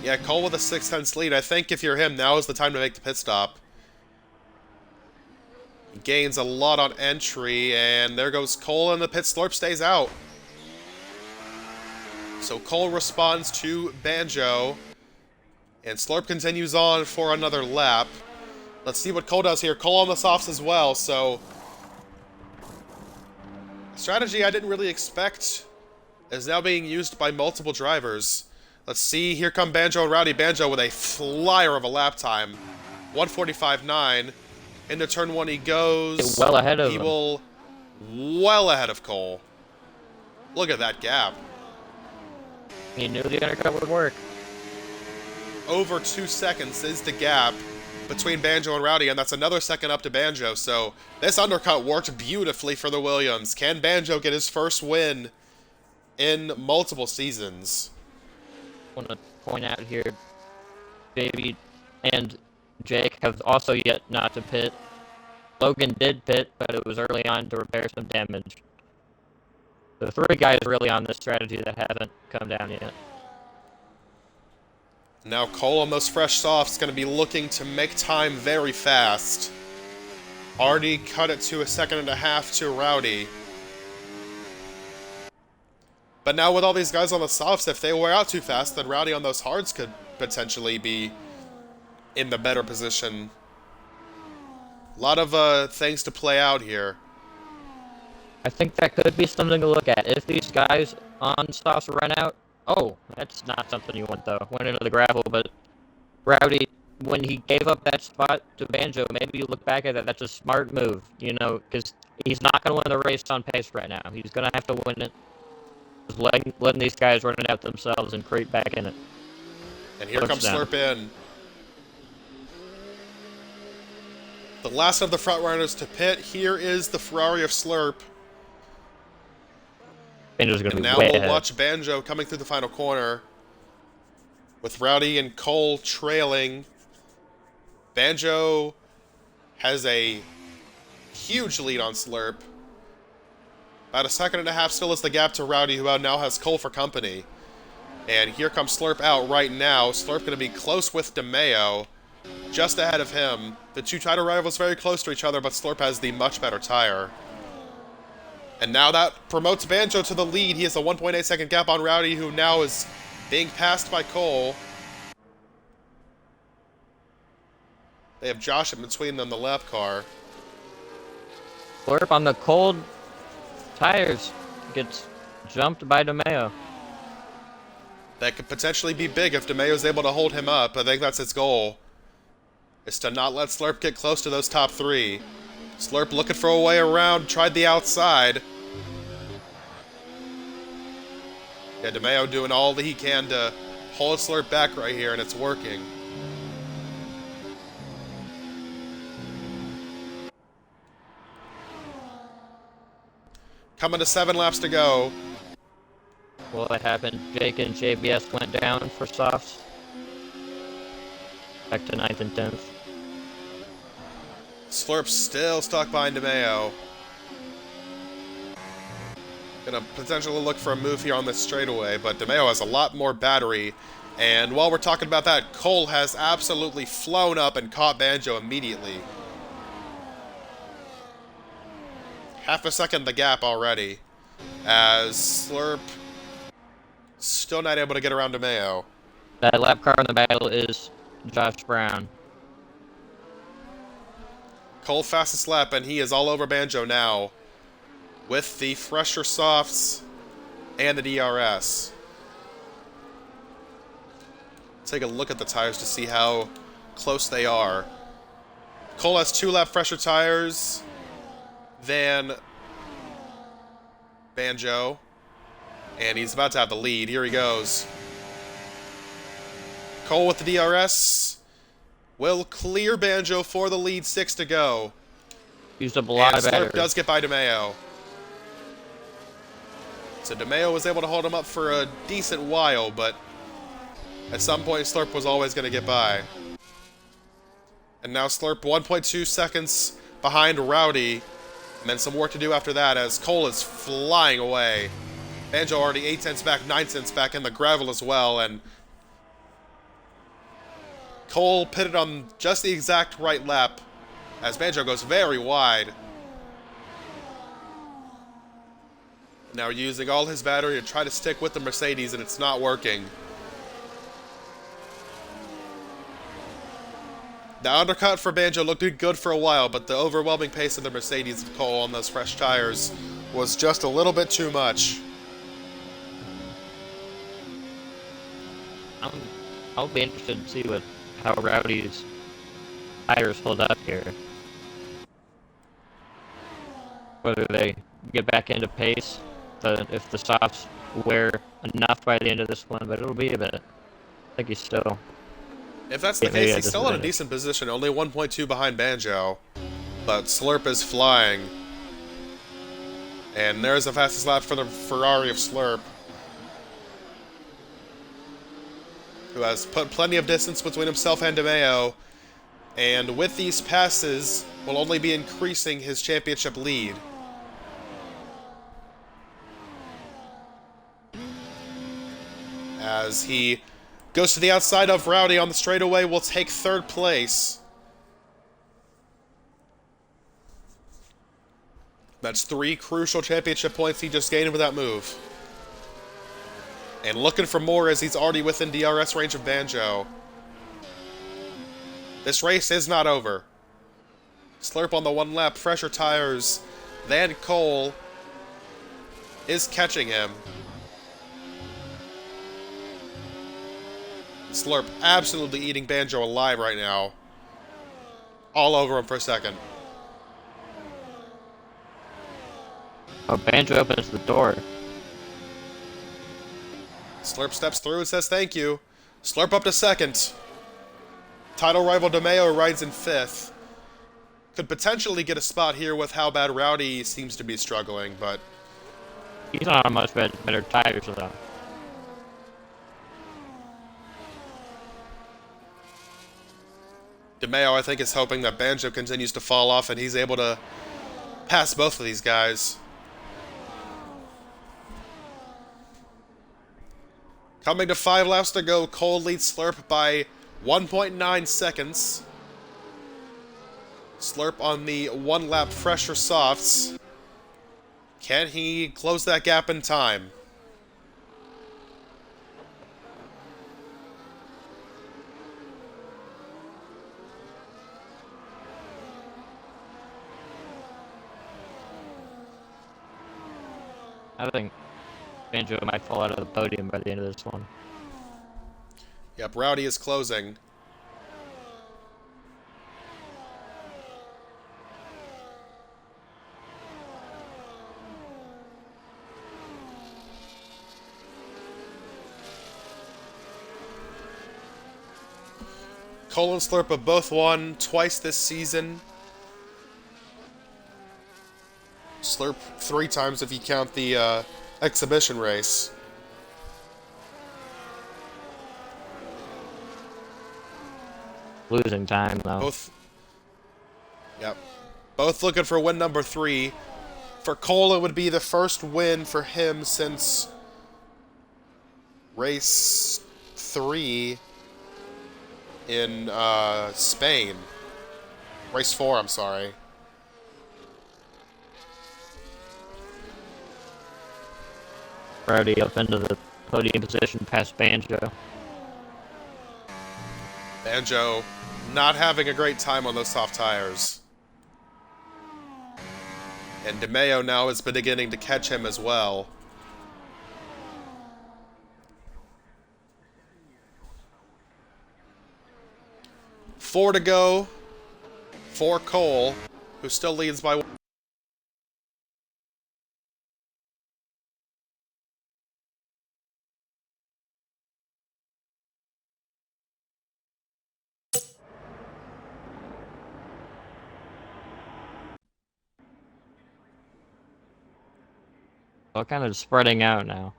Yeah, Cole with a 6/10 lead. I think if you're him, now is the time to make the pit stop. He gains a lot on entry, and there goes Cole in the pit. Slurp stays out. So Cole responds to Banjo, and Slurp continues on for another lap. Let's see what Cole does here. Cole on the softs as well, so a strategy I didn't really expect is now being used by multiple drivers. Let's see, here come Banjo and Rowdy. Banjo with a flyer of a lap time. 1:45.9. Into turn 1 he goes. Well ahead of him. Well ahead of Cole. Look at that gap. He knew the undercut would work. Over 2 seconds is the gap. between Banjo and Rowdy, and that's another second up to Banjo. So this undercut worked beautifully for the Williams. Can Banjo get his first win in multiple seasons? I want to point out here, Baby and Jake have also yet not to pit. Logan did pit, but it was early on to repair some damage. The three guys really on this strategy that haven't come down yet. Now Cole on those fresh softs going to be looking to make time very fast. Already cut it to a second and a half to Rowdy. But now with all these guys on the softs, if they wear out too fast, then Rowdy on those hards could potentially be in the better position. A lot of things to play out here. I think that could be something to look at. If these guys on softs run out, oh, that's not something you want though. Went into the gravel, but Rowdy, when he gave up that spot to Banjo, maybe you look back at that. That's a smart move, you know, because he's not going to win the race on pace right now. He's going to have to win it. Just letting these guys run it out themselves and creep back in it. And here comes Slurp in. The last of the front runners to pit. Here is the Ferrari of Slurp. Banjo's going to be now way we'll ahead. watch Banjo coming through the final corner with Rowdy and Cole trailing. Banjo has a huge lead on Slurp. About a second and a half still is the gap to Rowdy, who now has Cole for company. And here comes Slurp out right now. Slurp going to be close with DeMeo, just ahead of him. The two title rivals very close to each other, but Slurp has the much better tire. And now that promotes Banjo to the lead. He has a 1.8 second gap on Rowdy, who now is being passed by Cole. They have Josh in between them, the lap car. Slurp on the cold tires gets jumped by DeMeo. That could potentially be big if DeMeo is able to hold him up. I think that's its goal, is to not let Slurp get close to those top three. Slurp looking for a way around, tried the outside. Yeah, DeMeo doing all that he can to hold Slurp back right here, and it's working. Coming to 7 laps to go. Well, it happened. Jake and JBS went down for softs. Back to 9th and 10th. Slurp still stuck behind DeMeo. Gonna potentially look for a move here on this straightaway, but DeMeo has a lot more battery. And while we're talking about that, Cole has absolutely flown up and caught Banjo immediately. Half a second the gap already, as Slurp still not able to get around DeMeo. That lap car in the battle is Josh Brown. Cole fastest lap, and he is all over Banjo now with the fresher softs and the DRS. Take a look at the tires to see how close they are. Cole has 2 lap fresher tires than Banjo, and he's about to have the lead. Here he goes. Cole with the DRS will clear Banjo for the lead. 6 to go. Used up a lot and of Slurp battery. does get by DeMeo. So DeMeo was able to hold him up for a decent while, but at some point Slurp was always going to get by. And now Slurp 1.2 seconds behind Rowdy. And then some work to do after that as Cole is flying away. Banjo already 8 tenths back, 9 tenths back in the gravel as well. And Cole pitted on just the exact right lap as Banjo goes very wide. Now using all his battery to try to stick with the Mercedes, and it's not working. The undercut for Banjo looked good for a while, but the overwhelming pace of the Mercedes of Cole on those fresh tires was just a little bit too much. I'll be interested to see how Rowdy's tires hold up here. Whether they get back into pace, if the softs wear enough by the end of this one, but it'll be a bit. I think he's still If that's the Yeah, maybe case, a he's still in a disadvantage. decent position, only 1.2 behind Banjo. But Slurp is flying. And there's the fastest lap for the Ferrari of Slurp, who has put plenty of distance between himself and DeMeo, and with these passes, will only be increasing his championship lead. As he goes to the outside of Rowdy on the straightaway, will take third place. That's 3 crucial championship points he just gained with that move. And looking for more as he's already within DRS range of Banjo. This race is not over. Slurp on the one lap, fresher tires than Cole is catching him. Slurp absolutely eating Banjo alive right now. All over him for a second. Oh, Banjo opens the door. Slurp steps through and says thank you. Slurp up to second. Title rival DeMeo rides in fifth. Could potentially get a spot here with how bad Rowdy seems to be struggling, but He's on much better tires though. DeMeo, I think, is hoping that Banjo continues to fall off and he's able to pass both of these guys. Coming to 5 laps to go, Cole leads Slurp by 1.9 seconds. Slurp on the 1 lap fresher softs. Can he close that gap in time? I think Banjo might fall out of the podium by the end of this one. Yep, Rowdy is closing. Cole and Slurp have both won twice this season. Slurp 3 times if you count the exhibition race. Losing time though. Both. Yep. Both looking for win number 3. For Cole, it would be the first win for him since race 3 in Spain. Race 4, I'm sorry. Already up into the podium position past Banjo. Banjo not having a great time on those soft tires. And DeMeo now is beginning to catch him as well. Four to go for Cole, who still leads by one. Well, kind of spreading out now.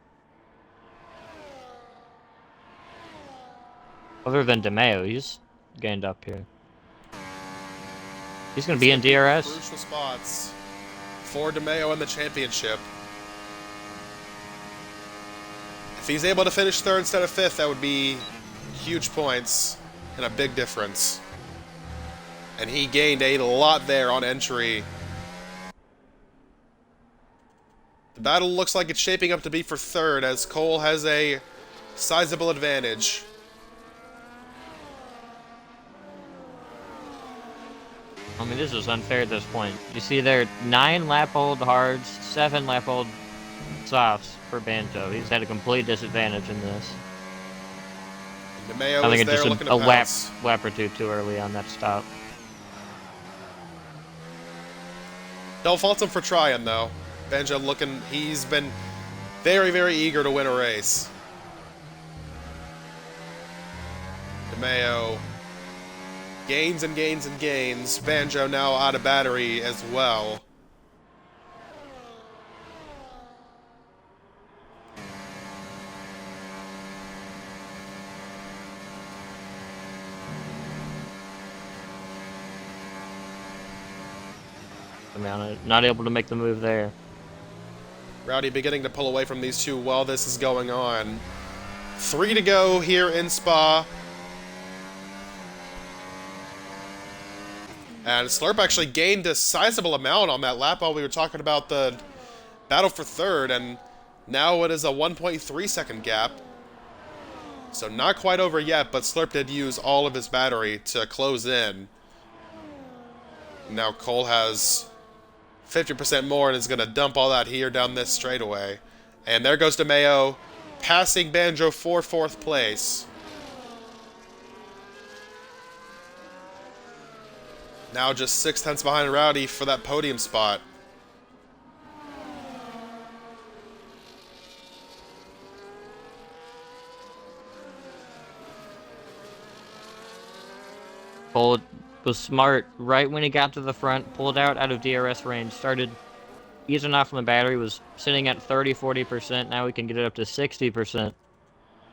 Other than DeMeo, he's gained up here. He's going to be in DRS. Crucial spots for DeMeo in the championship. If he's able to finish 3rd instead of 5th, that would be huge points and a big difference. And he gained a lot there on entry. The battle looks like it's shaping up to be for 3rd, as Cole has a sizable advantage. I mean, this is unfair at this point. You see there, 9 lap-old hards, 7 lap-old softs for Banjo. He's had a complete disadvantage in this. DeMeo I think is it's there just looking a to lap, pounce. lap or two too early on that stop. Don't fault him for trying, though. Banjo looking, he's been very, very eager to win a race. DeMeo gains and gains and gains. Banjo now out of battery as well. Not able to make the move there. Rowdy beginning to pull away from these two while this is going on. 3 to go here in Spa. And Slurp actually gained a sizable amount on that lap while we were talking about the battle for third, and now it is a 1.3 second gap. So not quite over yet, but Slurp did use all of his battery to close in. Now Cole has 50% more and is going to dump all that here down this straightaway. And there goes DeMeo, passing Banjo for 4th place. Now just 6 tenths behind Rowdy for that podium spot. Cole was smart right when he got to the front, pulled out of DRS range, started easing off from the battery, was sitting at 30-40%. Now we can get it up to 60%,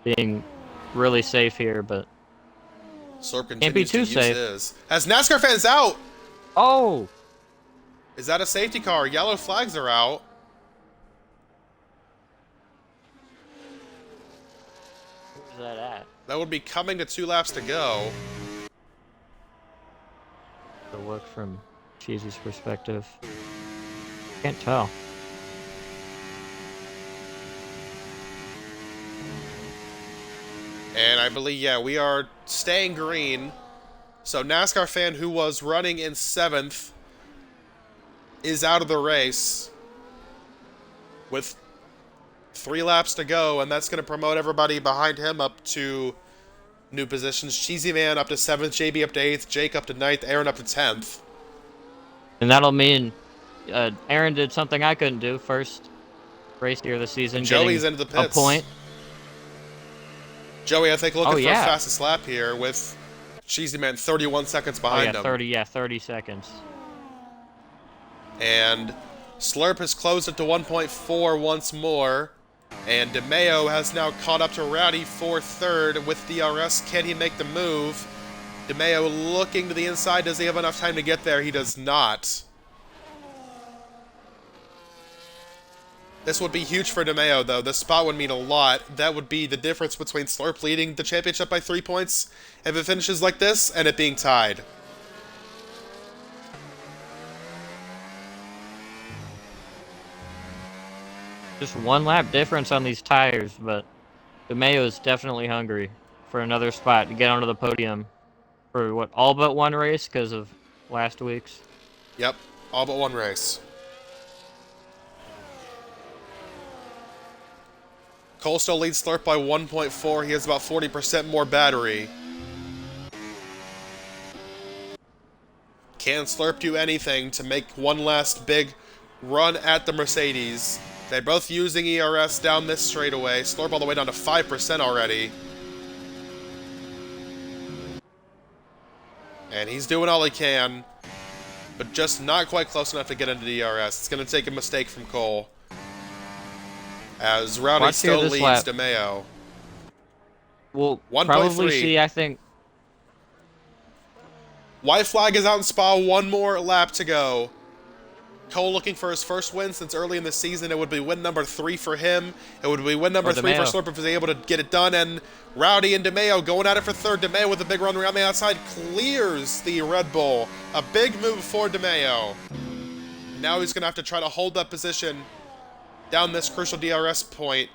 being really safe here, but Slurp can't be continues to too use safe. his. As NASCAR fans out! Oh! Is that a safety car? Yellow flags are out. Where's that at? That would be coming to 2 laps to go. The look from Cheesy's perspective. Can't tell. And I believe, yeah, we are staying green. So NASCAR fan who was running in 7th is out of the race with 3 laps to go, and that's going to promote everybody behind him up to new positions. Cheesy Man up to 7th, JB up to 8th, Jake up to 9th, Aaron up to 10th. And that'll mean Aaron did something I couldn't do. First race here of the season. And Joey's getting into the pits. a point. Joey, I think, looking for yeah. fastest lap here with Cheesy Man 31 seconds behind him. 30 seconds. And Slurp has closed it to 1.4 once more. And DeMeo has now caught up to Rowdy for 3rd with DRS. Can he make the move? DeMeo looking to the inside. Does he have enough time to get there? He does not. This would be huge for DeMeo, though. This spot would mean a lot. That would be the difference between Slurp leading the championship by 3 points if it finishes like this and it being tied. Just 1 lap difference on these tires, but DeMeo is definitely hungry for another spot to get onto the podium for what, all but 1 race because of last week's. Yep, all but 1 race. Cole still leads Slurp by 1.4. He has about 40% more battery. Can Slurp do anything to make one last big run at the Mercedes? They're both using ERS down this straightaway. Slurp all the way down to 5% already. And he's doing all he can, but just not quite close enough to get into DRS. It's going to take a mistake from Cole. As Rowdy still leads lap. DeMeo. We'll 1.3. probably see, I think. White flag is out in Spa. 1 more lap to go. Cole looking for his first win since early in the season. It would be win number 3 for him. It would be win number 3 for Slurp if he's able to get it done. And Rowdy and DeMeo going at it for 3rd. DeMeo with a big run around the outside clears the Red Bull. A big move for DeMeo. Now he's going to have to try to hold that position down this crucial DRS point,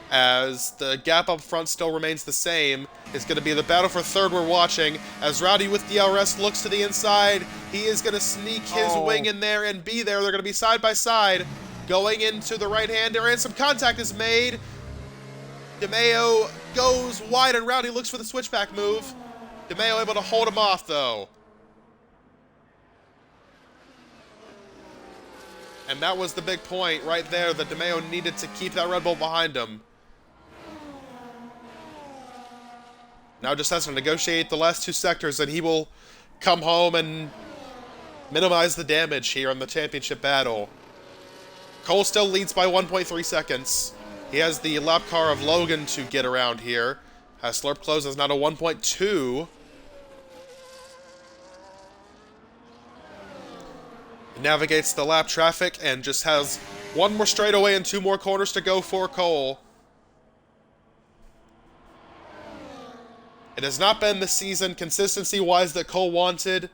as the gap up front still remains the same. It's going to be the battle for 3rd we're watching, as Rowdy with DRS looks to the inside. He is going to sneak his wing in there and be there. They're going to be side by side, going into the right-hander, and some contact is made. DeMeo goes wide, and Rowdy looks for the switchback move. DeMeo able to hold him off, though. And that was the big point right there, that DeMeo needed to keep that Red Bull behind him. Now just has to negotiate the last two sectors, and he will come home and minimize the damage here in the championship battle. Cole still leads by 1.3 seconds. He has the lap car of Logan to get around here. Has Slurp closes now to 1.2. Navigates the lap traffic and just has one more straightaway and two more corners to go for Cole. It has not been the season consistency-wise that Cole wanted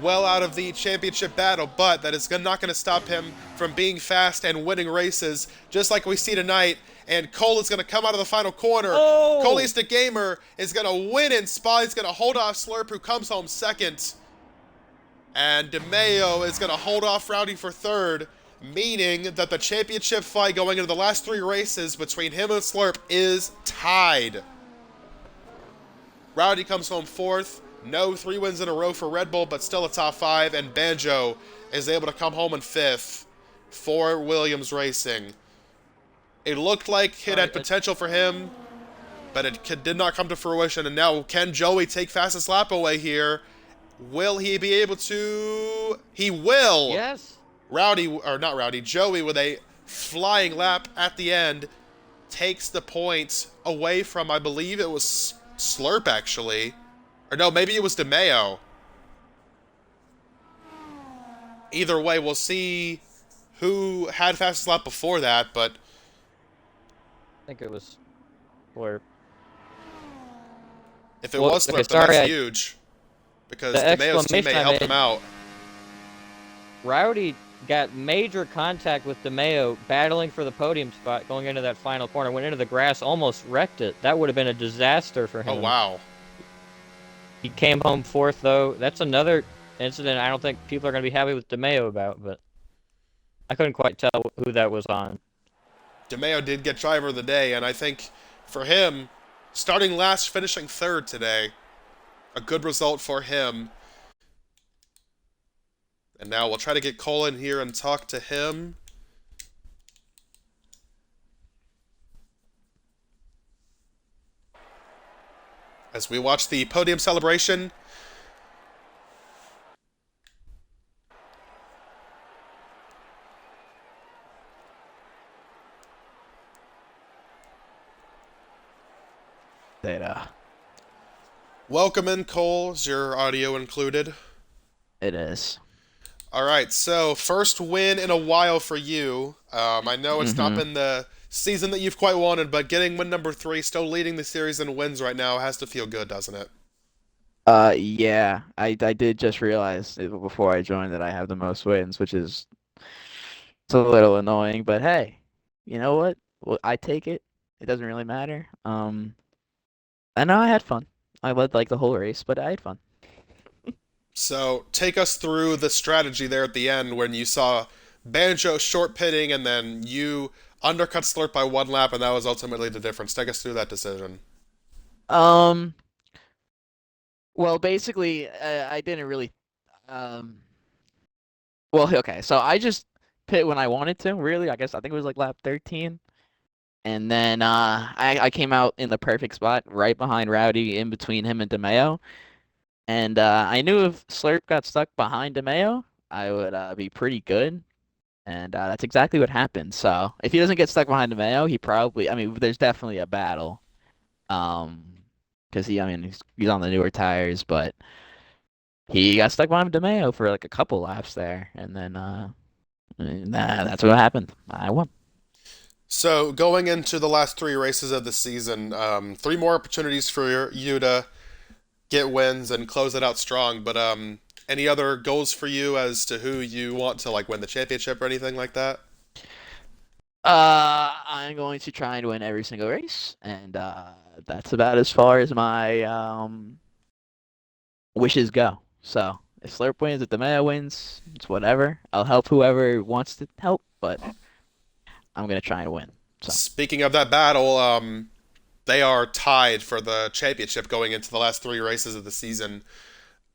well out of the championship battle, but that is not going to stop him from being fast and winning races, just like we see tonight. And Cole is going to come out of the final corner. Oh! Cole's the Gamer is going to win in Spa. He's going to hold off Slurp, who comes home second. And DeMeo is going to hold off Rowdy for third, meaning that the championship fight going into the last three races between him and Slurp is tied. Rowdy comes home fourth. No 3 wins in a row for Red Bull, but still a top 5. And Banjo is able to come home in fifth for Williams Racing. It looked like it had potential for him, but it did not come to fruition. And now can Joey take fastest lap away here? Will he be able to? He will! Yes! Joey with a flying lap at the end takes the points away from, I believe it was Slurp, actually. Or no, maybe it was DeMeo. Either way, we'll see who had fastest lap before that, but I think it was Slurp. if it was Slurp, then that's huge. Because DeMeo's teammate helped him out. Rowdy got major contact with DeMeo, battling for the podium spot going into that final corner. Went into the grass, almost wrecked it. That would have been a disaster for him. Oh, wow. He came home fourth, though. That's another incident I don't think people are going to be happy with DeMeo about, but I couldn't quite tell who that was on. DeMeo did get driver of the day, and I think for him, starting last, finishing third today, a good result for him. And now we'll try to get Cole in here and talk to him. As we watch the podium celebration. Data. Welcome in, Cole. Is your audio included? It is. All right, so first win in a while for you. I know it's not been the season that you've quite wanted, but getting win number 3, still leading the series in wins right now, has to feel good, doesn't it? Yeah, I did just realize before I joined that I have the most wins, which is it's a little annoying, but hey, you know what? Well, I take it. It doesn't really matter. I know I had fun. I led like the whole race, but I had fun. So take us through the strategy there at the end when you saw Banjo short pitting and then you undercut Slurp by 1 lap, and that was ultimately the difference. Take us through that decision. Um, well, basically, I didn't really. Um, well, okay, so I just pit when I wanted to. Really, I think it was like lap 13, and then I came out in the perfect spot, right behind Rowdy, in between him and DeMeo. And I knew if Slurp got stuck behind DeMeo, I would be pretty good. And that's exactly what happened. So if he doesn't get stuck behind DeMeo, he probably, I mean, there's definitely a battle. Because he's on the newer tires, but he got stuck behind DeMeo for like a couple laps there. And then that's what happened. I won. So going into the last 3 races of the season, 3 more opportunities for you to get wins and close it out strong. But any other goals for you as to who you want to like win the championship or anything like that? I'm going to try and win every single race, and that's about as far as my wishes go. So if Slurp wins, if the Maya wins, it's whatever. I'll help whoever wants to help, but I'm gonna try and win. So Speaking of that battle, they are tied for the championship going into the last 3 races of the season.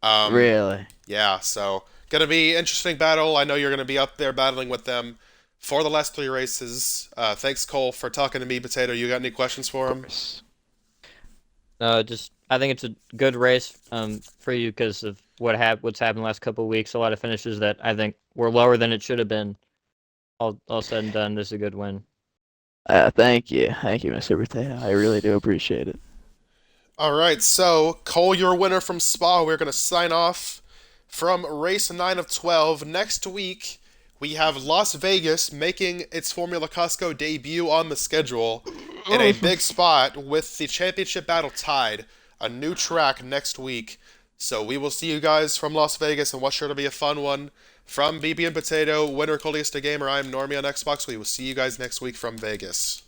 really, Yeah, so gonna be interesting battle. I know you're gonna be up there battling with them for the last 3 races. Thanks, Cole, for talking to me, Potato. You got any questions for of him? course. Just I think it's a good race for you because of what's happened the last couple of weeks. A lot of finishes that I think were lower than it should have been. All said and done, this is a good win. Thank you, Mr. Berteo. I really do appreciate it. All right, so Cole, your winner from Spa. We're going to sign off from race 9 of 12. Next week, we have Las Vegas making its Formula Costco debut on the schedule in a big spot with the championship battle tied. A new track next week. So we will see you guys from Las Vegas, and what's sure to be a fun one. From BB and Potato, winner Coliesta Gamer, I'm Normie on Xbox. We will see you guys next week from Vegas.